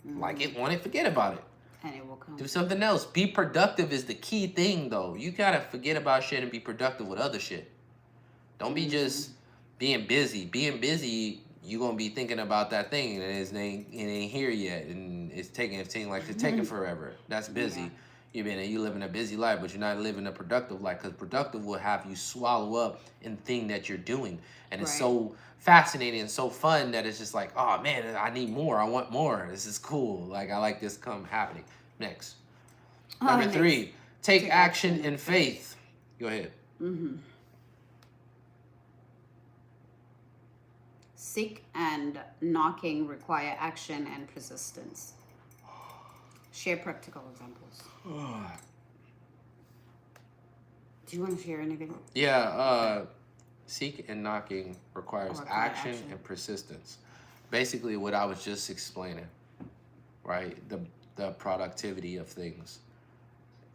Like it, want it, forget about it. And it will come. Do something else. Be productive is the key thing, though. You gotta forget about shit and be productive with other shit. Don't be just being busy. Being busy, you gonna be thinking about that thing and it ain't here yet, and it's taking forever. That's busy. You living a busy life, but you're not living a productive life, because productive will have you swallow up in the thing that you're doing, and it's so fascinating and so fun that it's just like, oh man, I need more. I want more. This is cool. Like, I like this happening. Next, number 3, take action in faith. Go ahead. Seek and knocking require action and persistence. Share practical examples. Do you want to share anything? Yeah, seek and knocking requires Or action and persistence. Basically, what I was just explaining, right? The productivity of things.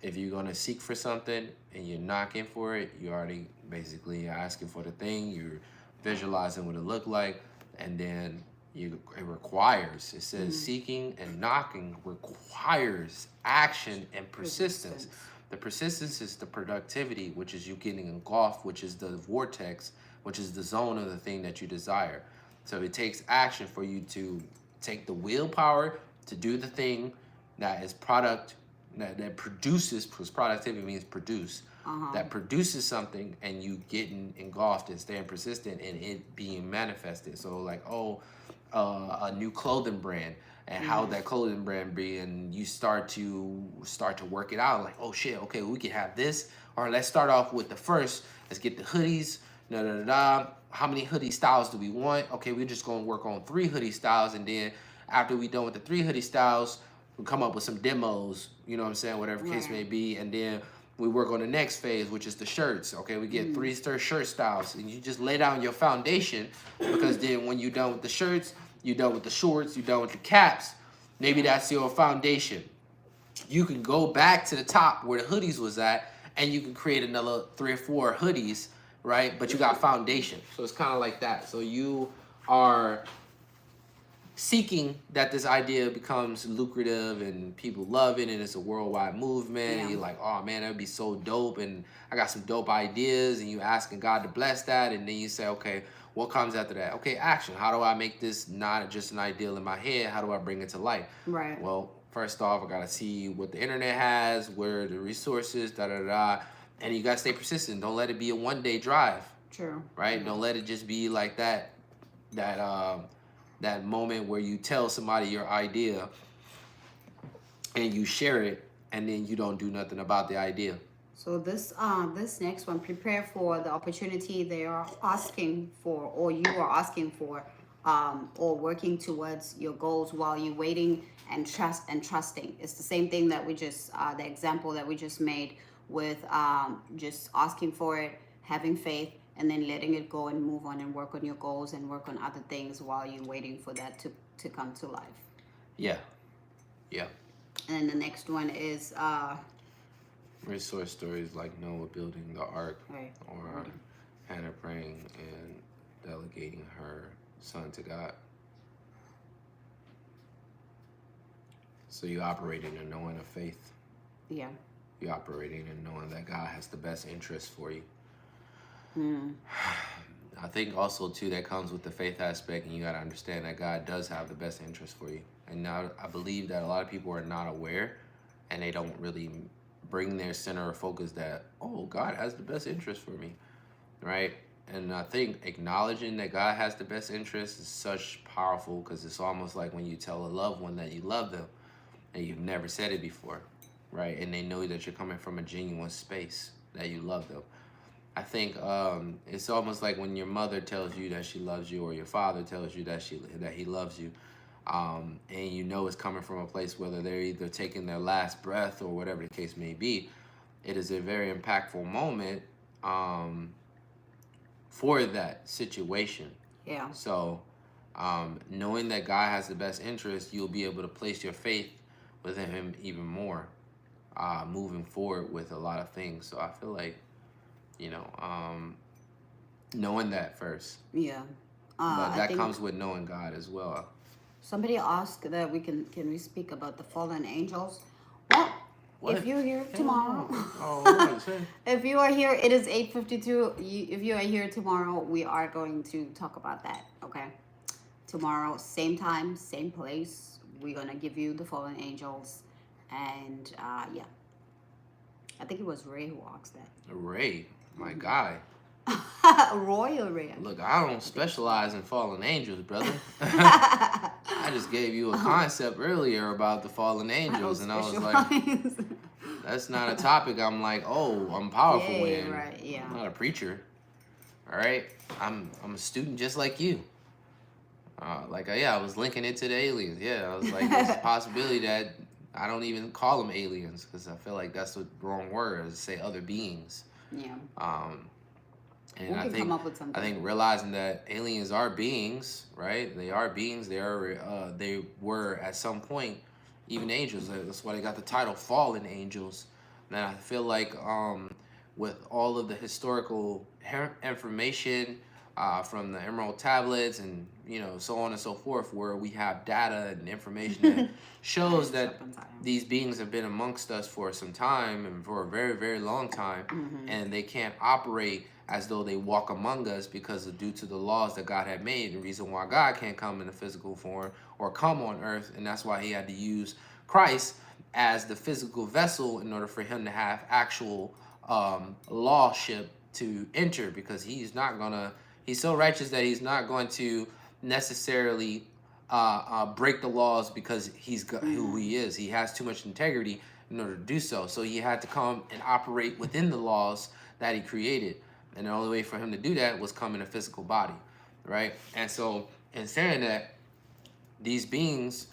If you're gonna seek for something and you're knocking for it, you already basically asking for the thing. You're visualizing what it look like, and then it requires. It says seeking and knocking requires action and persistence. The persistence is the productivity, which is you getting engulfed, which is the vortex, which is the zone of the thing that you desire. So it takes action for you to take the willpower to do the thing that is product that produces, because productivity means produce, that produces something, and you getting engulfed and staying persistent and it being manifested. So like, a new clothing brand, and how that clothing brand be, and you start to work it out. Like, oh shit, okay, we can have this, or let's start off with the first. Let's get the hoodies. Da da da da. How many hoodie styles do we want? Okay, we're just gonna work on 3 hoodie styles, and then after we done with the 3 hoodie styles, we come up with some demos. You know what I'm saying? Whatever case may be, and then we work on the next phase, which is the shirts. Okay, we get 3 shirt styles, and you just lay down your foundation, because then when you're done with the shirts, you're done with the shorts, you're done with the caps. Maybe that's your foundation. You can go back to the top where the hoodies was at, and you can create another 3 or 4 hoodies, right? But you got foundation. So it's kind of like that. So you are seeking that this idea becomes lucrative and people love it and it's a worldwide movement. And you're like, oh man, that would be so dope, and I got some dope ideas, and you asking God to bless that, and then you say, okay, what comes after that? Okay, action. How do I make this not just an ideal in my head? How do I bring it to life? Right. Well, first off, I gotta see what the internet has, where are the resources, da da da, and you gotta stay persistent. Don't let it be a one-day drive. True. Right? Don't let it just be like that moment where you tell somebody your idea and you share it, and then you don't do nothing about the idea. So this next one, prepare for the opportunity they are asking for, or you are asking for, or working towards your goals while you're waiting and trusting. It's the same thing that we just the example that we just made with just asking for it, having faith, and then letting it go and move on and work on your goals and work on other things while you're waiting for that to come to life. Yeah. And the next one is resource stories like Noah building the ark, right, or Hannah praying and delegating her son to God. So you operating in knowing of faith. Yeah. You're operating in knowing that God has the best interest for you. I think also too that comes with the faith aspect, and you got to understand that God does have the best interest for you. And now I believe that a lot of people are not aware, and they don't really bring their center of focus that, oh, God has the best interest for me, right? And I think acknowledging that God has the best interest is such powerful, because it's almost like when you tell a loved one that you love them and you've never said it before, right? And they know that you're coming from a genuine space, that you love them. I think it's almost like when your mother tells you that she loves you, or your father tells you that he loves you, and you know it's coming from a place whether they're either taking their last breath or whatever the case may be. It is a very impactful moment for that situation. Yeah. So knowing that God has the best interest, you'll be able to place your faith within Him even more, moving forward with a lot of things. So I feel like, knowing that first. Yeah. But that comes with knowing God as well. Somebody asked that can we speak about the fallen angels? Well, what? If you're here tomorrow, if you are here, it is 8:52. If you are here tomorrow, we are going to talk about that. Okay, tomorrow, same time, same place. We're gonna give you the fallen angels, and yeah, I think it was Ray who asked that. Ray, my guy. Royal Ray. Look, I don't specialize in fallen angels, brother. I just gave you a concept earlier about the fallen angels, and I was like, that's not a topic I'm like, oh, I'm powerful in. Right, yeah. I'm not a preacher. All right? I'm a student just like you. I was linking it to the aliens. Yeah, I was like, there's a possibility that I don't even call them aliens, because I feel like that's the wrong word, to say other beings. Yeah. And We can come up with I something. think realizing that aliens are beings, right? They are beings. They were at some point even angels. That's why they got the title fallen angels. And I feel like with all of the historical information from the Emerald tablets and so on and so forth, where we have data and information that shows that these beings have been amongst us for some time and for a very, very long time, and they can't operate as though they walk among us because of due to the laws that God had made. The reason why God can't come in a physical form or come on earth, and that's why he had to use Christ as the physical vessel in order for him to have actual lawship to enter, because he's so righteous that he's not going to necessarily break the laws because he's who he is. He has too much integrity in order to do so. So he had to come and operate within the laws that he created. And the only way for him to do that was come in a physical body, right? And so in saying that, these beings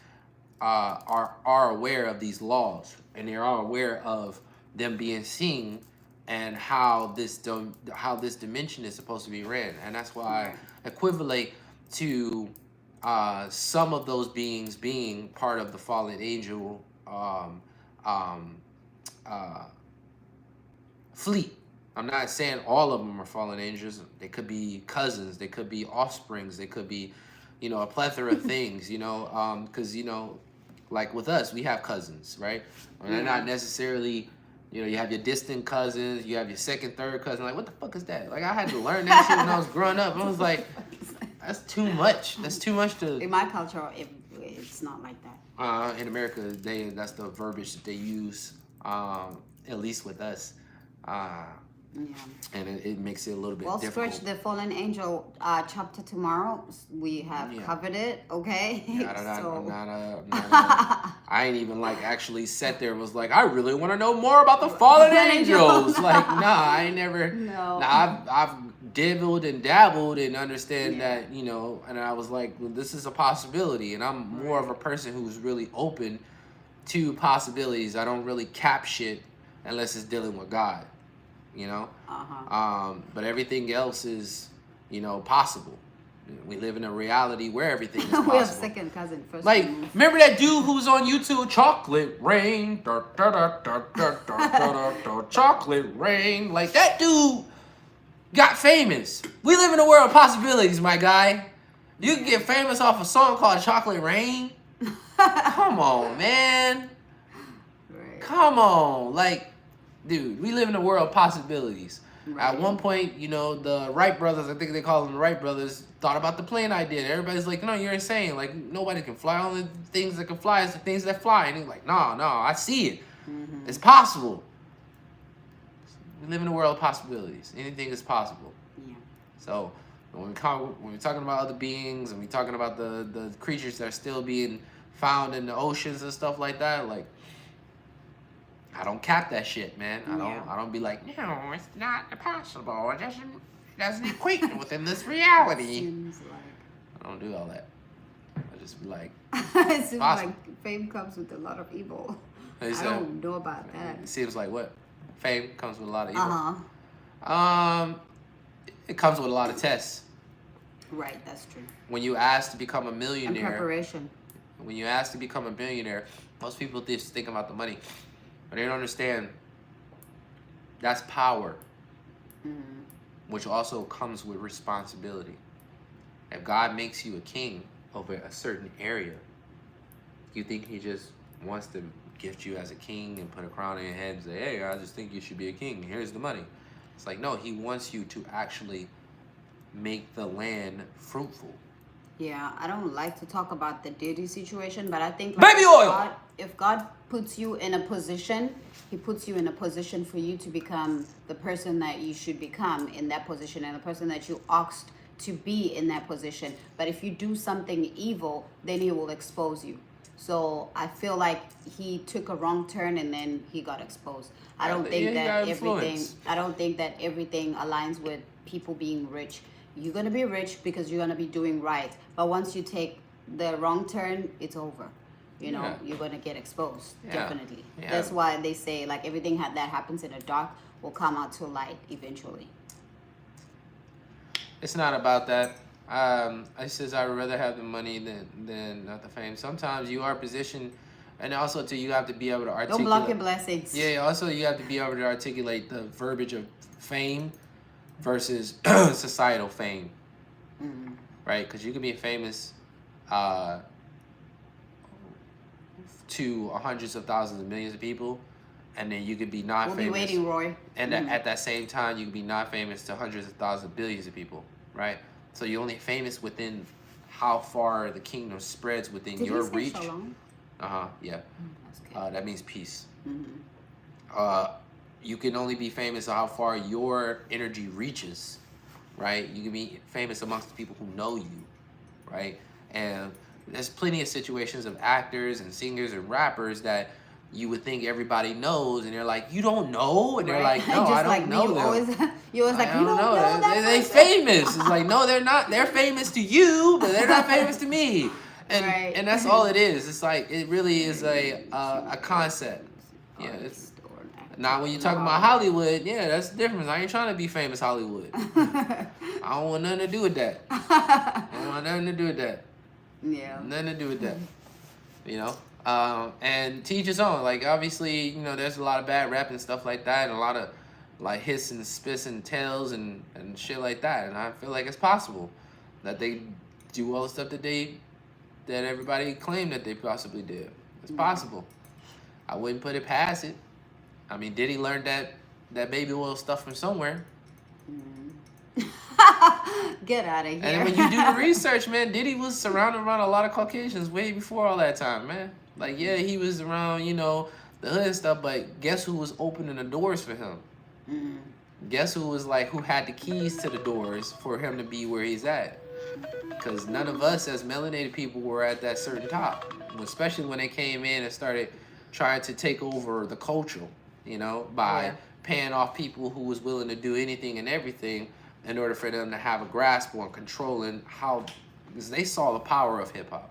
are aware of these laws, and they are aware of them being seen and how this dimension is supposed to be ran. And that's why I equivalent to some of those beings being part of the fallen angel fleet. I'm not saying all of them are fallen angels. They could be cousins. They could be offsprings. They could be, a plethora of things. Because like with us, we have cousins, right? And they're not necessarily, you have your distant cousins. You have your second, third cousin. Like, what the fuck is that? Like, I had to learn that shit when I was growing up. I was like, that's too much. That's too much to. In my culture, it's not like that. In America, that's the verbiage that they use. At least with us. And it makes it a little bit difficult. Well, Stretch, the fallen angel chapter tomorrow, we have covered it, okay? I ain't even actually sat there and was like, I really want to know more about the fallen angels. I ain't never. No. I've dibbled and dabbled and understand that, and I was like, well, this is a possibility. And I'm more of a person who's really open to possibilities. I don't really cap shit unless it's dealing with God. But everything else is, possible. We live in a reality where everything is possible. We have second cousin, first. Remember that dude who was on YouTube, Chocolate Rain, Chocolate Rain. That dude got famous. We live in a world of possibilities, my guy. You can get famous off a song called Chocolate Rain. Come on, man. Right. Come on, dude, we live in a world of possibilities. Right. At one point, the Wright brothers, I think they call them the Wright brothers, thought about the plane idea. Everybody's like, no, you're insane. Nobody can fly. Only things that can fly is the things that fly. And he's like, no, I see it. Mm-hmm. It's possible. We live in a world of possibilities. Anything is possible. Yeah. So when we're talking about other beings and we're talking about the creatures that are still being found in the oceans and stuff like that, I don't cap that shit, man. I don't be like, no, it's not possible. It doesn't equate within this reality. Seems like. I don't do all that. I just be like, it seems like fame comes with a lot of evil. I don't know about that. It seems like what? Fame comes with a lot of evil. It comes with a lot of tests. Right, that's true. When you ask to become a millionaire. And preparation. When you ask to become a millionaire, most people just think about the money. But they don't understand that's power, which also comes with responsibility. If God makes you a king over a certain area, you think he just wants to gift you as a king and put a crown on your head and say, hey, I just think you should be a king. Here's the money. It's like, no, he wants you to actually make the land fruitful. Yeah, I don't like to talk about the Diddy situation, but I think baby oil. If God puts you in a position, he puts you in a position for you to become the person that you should become in that position and the person that you asked to be in that position. But if you do something evil, then he will expose you. So I feel like he took a wrong turn and then he got exposed. I don't think that everything aligns with people being rich. You're going to be rich because you're going to be doing right. But once you take the wrong turn, it's over. you know, Yeah. you're gonna get exposed. Yeah. Definitely. Yeah. That's why they say like everything that happens in the dark will come out to light eventually. It's not about that. I says I would rather have the money than not the fame. Sometimes you are positioned, and also too you have to be able to articulate. Don't block your blessings. Yeah. Also, you have to be able to articulate the verbiage of fame versus societal fame, right? Because you can be famous to hundreds of thousands of millions of people, and then you could be not We'll famous. be waiting, Roy. And at that same time, you can be not famous to hundreds of thousands of billions of people, right? So you're only famous within how far the kingdom spreads within Did your he say reach. shalom? Yeah. That's good. That means peace. You can only be famous on how far your energy reaches, right? You can be famous amongst the people who know you, right? And there's plenty of situations of actors and singers and rappers that you would think everybody knows, and they're like, you don't know? And they're like, no, Just I don't like know me, them. you always like, I you don't know that They person? famous. It's like, no, they're not. They're famous to you, but they're not famous to me. And Right. and that's all it is. It's like, it really is a concept. Yeah, it's not when you're talking about Hollywood. Yeah, that's the difference. I ain't trying to be famous Hollywood. I don't want nothing to do with that. I don't want nothing to do with that. Yeah. Nothing to do with that. You know? And to each his own. Like, obviously, you know, there's a lot of bad rap and stuff like that, and a lot of like hiss and spits and tails and shit like that. And I feel like it's possible that they do all the stuff that everybody claimed that they possibly did. It's possible. I wouldn't put it past it. I mean, Diddy learned that baby oil stuff from somewhere. Get out of here. And then when you do the research, man, Diddy was surrounded around a lot of Caucasians way before all that time, man. Like, yeah, he was around, you know, the hood and stuff, but guess who was opening the doors for him? Guess who was like, who had the keys to the doors for him to be where he's at? Because none of us as melanated people were at that certain top, especially when they came in and started trying to take over the culture, you know, by paying off people who was willing to do anything and everything in order for them to have a grasp on controlling how, because they saw the power of hip hop.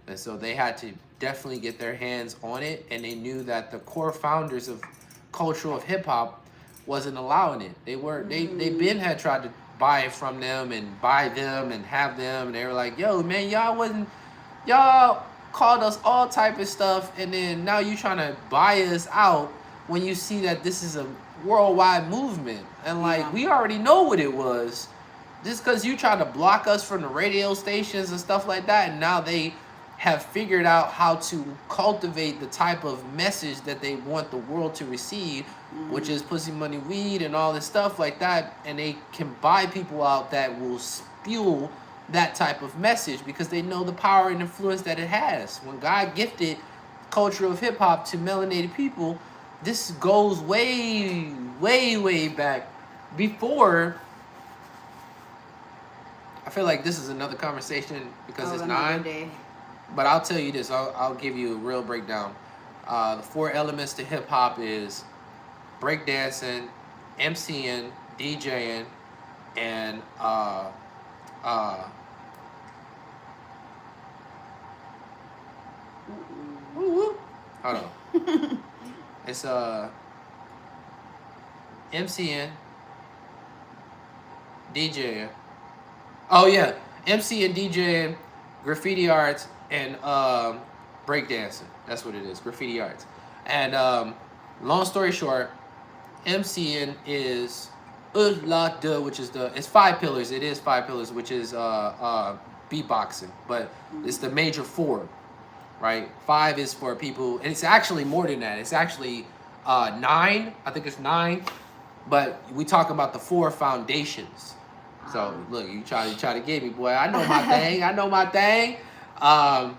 And so they had to definitely get their hands on it, and they knew that the core founders of culture of hip hop wasn't allowing it. They been had tried to buy it from them and buy them and have them, and they were like, yo man, y'all called us all type of stuff, and then now you trying to buy us out when you see that this is a worldwide movement, and like we already know what it was. Just because you tried to block us from the radio stations and stuff like that, and now they have figured out how to cultivate the type of message that they want the world to receive, which is pussy, money, weed, and all this stuff like that, and they can buy people out that will spew that type of message because they know the power and influence that it has. When God gifted culture of hip hop to melanated people, this goes way, way, way back before. I feel like this is another conversation because it's 9. But I'll tell you this. I'll give you a real breakdown. The 4 elements to hip hop is breakdancing, MCing, DJing, and hold on. It's MCing, DJing. Oh yeah, MCing, DJing, graffiti arts, and breakdancing. That's what it is, graffiti arts. And long story short, MCing is which is it's 5 pillars. It is 5 pillars, which is beatboxing, but it's the major 4, right? 5 is for people, and it's actually more than that. It's actually 9. I think it's 9, but we talk about the 4 foundations. So look, you try to get me, boy. I know my thing. I know my thing. But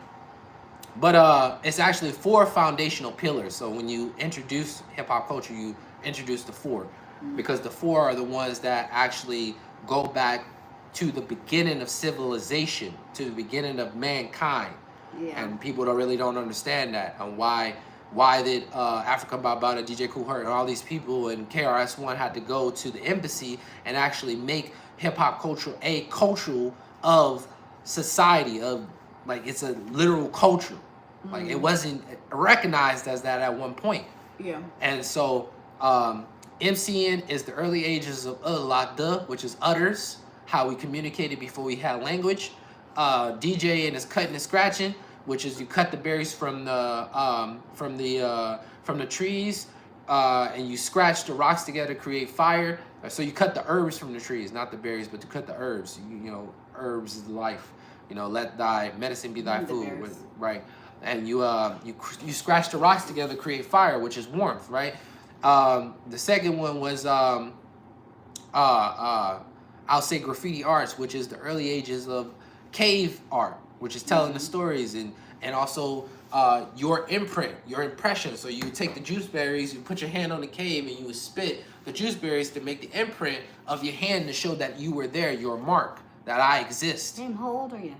it's actually 4 foundational pillars. So when you introduce hip hop culture, you introduce the 4, because the 4 are the ones that actually go back to the beginning of civilization, to the beginning of mankind. Yeah. And people don't understand that, and why did Africa Bambaataa, DJ Kool Herc, and all these people and KRS-One had to go to the embassy and actually make hip-hop culture a culture of society, of like it's a literal culture, Like it wasn't recognized as that at one point. Yeah. And so MCing is the early ages of which is utters, how we communicated before we had language. DJing is cutting and scratching, which is you cut the berries from the trees, and you scratch the rocks together to create fire. So you cut the herbs from the trees, not the berries, but you cut the herbs. You know, herbs is life. You know, let thy medicine be thy food, right? And you scratch the rocks together to create fire, which is warmth, right? The second one was I'll say graffiti arts, which is the early ages of cave art, which is telling the stories and also your imprint, your impression. So you take the juice berries, you put your hand on the cave, and you would spit the juice berries to make the imprint of your hand to show that you were there, your mark, that I exist. Damn, how old are you?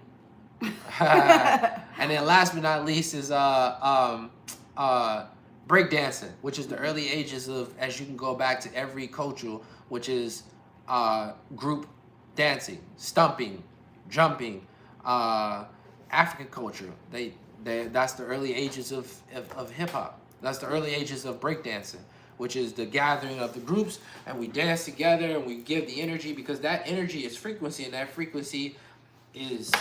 And then last but not least is breakdancing, which is the early ages of, as you can go back to every culture, which is group dancing, stumping, jumping, African culture. That's the early ages of hip hop. That's the early ages of breakdancing, which is the gathering of the groups, and we dance together and we give the energy, because that energy is frequency, and that frequency is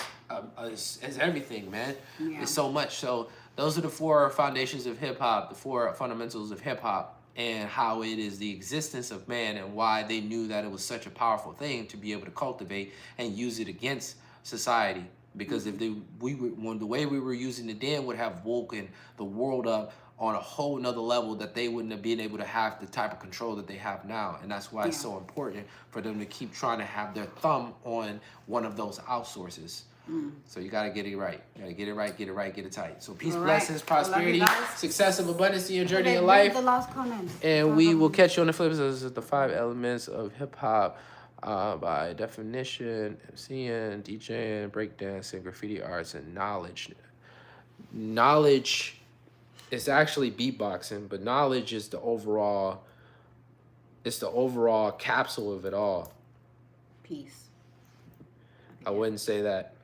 everything, man. Yeah. It's so much. So those are the 4 foundations of hip hop, the 4 fundamentals of hip hop, and how it is the existence of man, and why they knew that it was such a powerful thing to be able to cultivate and use it against society. Because if the way we were using it then would have woken the world up on a whole nother level, that they wouldn't have been able to have the type of control that they have now. And that's why it's so important for them to keep trying to have their thumb on one of those outsources. So you got to get it right. You got to get it right, get it right, get it tight. So peace, blessings, prosperity, success, and abundance in your journey in life. The last comment. And we will catch you on the flip side. This is the 5 elements of hip hop. By definition, MCing, DJing, breakdancing, graffiti arts, and knowledge. Knowledge is actually beatboxing, but knowledge is the overall. It's the overall capsule of it all. Peace. I wouldn't say that.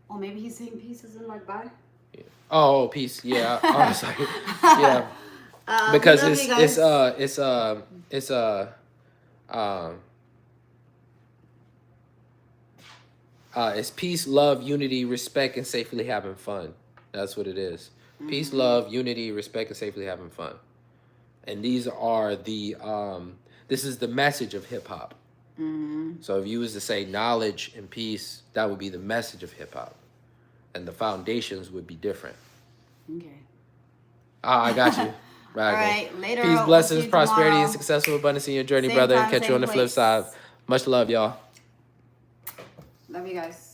Or maybe he's saying peace isn't like bye. Yeah. Oh, peace. Yeah. I'm sorry. Yeah. Because it's peace, love, unity, respect, and safely having fun. That's what it is. Peace, love, unity, respect, and safely having fun. And these are the this is the message of hip hop. So if you was to say knowledge and peace, that would be the message of hip hop, and the foundations would be different. Okay. I got you. Right. All right. Later. Peace, blessings, prosperity, and successful abundance in your journey, brother. And catch you on the flip side. Much love, y'all. Love you guys.